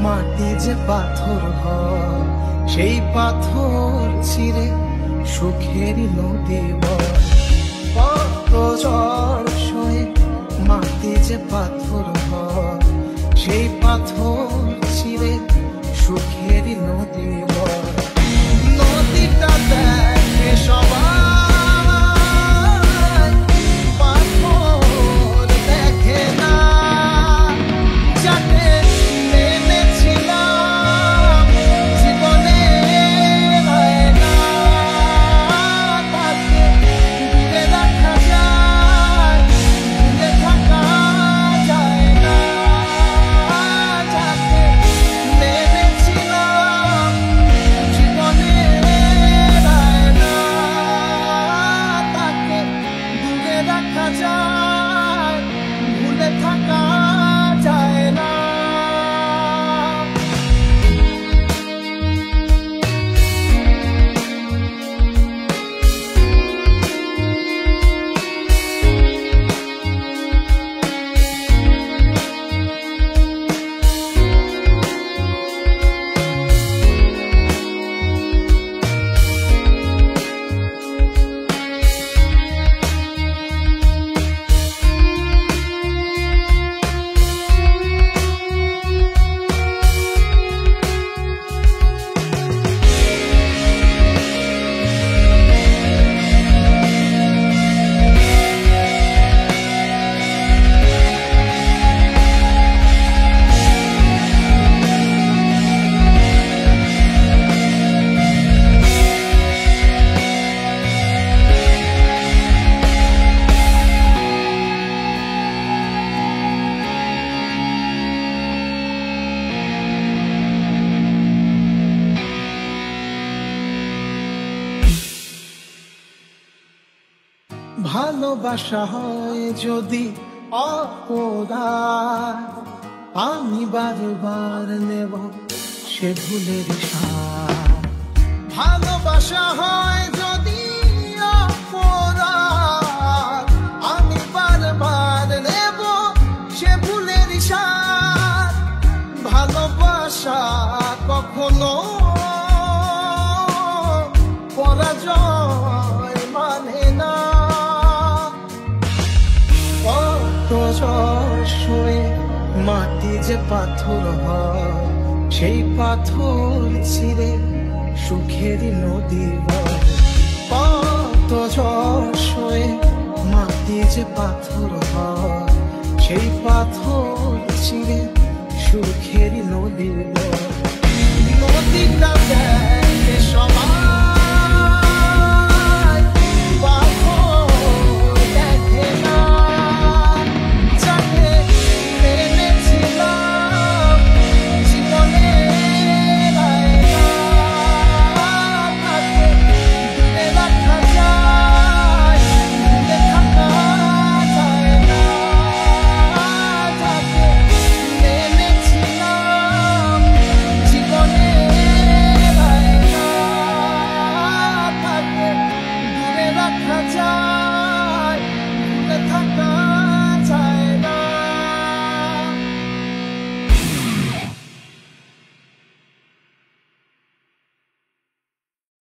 মাটি যে পাথর হয়, সেই পাথর ছিঁড়ে সুখেরই নদী বয়। কত ঝড় সয়ে মাটি যে পাথর হয়, সেই পাথর ছিঁড়ে সুখেরই নদী বয়। নদীটা দেখে সবাই, পাথর দেখে না। যাকে মেনেছিলাম জীবনে আয়না, তাকে দূরে রাখা যায়, দূরে থাকা যায় না। যাকে মেনেছিলাম জীবনে আয়না, তাকে দূরে রাখা যায়, ভুলে থাকা যায় না। ভালোবাসা হয় যদি অপরাধ, আমি বারবার নেব সে ভুলের স্বাদ। ভালোবাসা হয় যদি অপরাধ, আমি বারবার নেব সে ভুলের স্বাদ। ভালোবাসা কখনো পরাজয় মানে না। কত ঝড় সয়ে মাটি যে পাথর হয়, সেই পাথর ছিঁড়ে সুখেরই নদী বয়। কত ঝড় সয়ে মাটি যে পাথর হয়, সেই পাথর ছিঁড়ে সুখেরই নদী বয়। নদীটা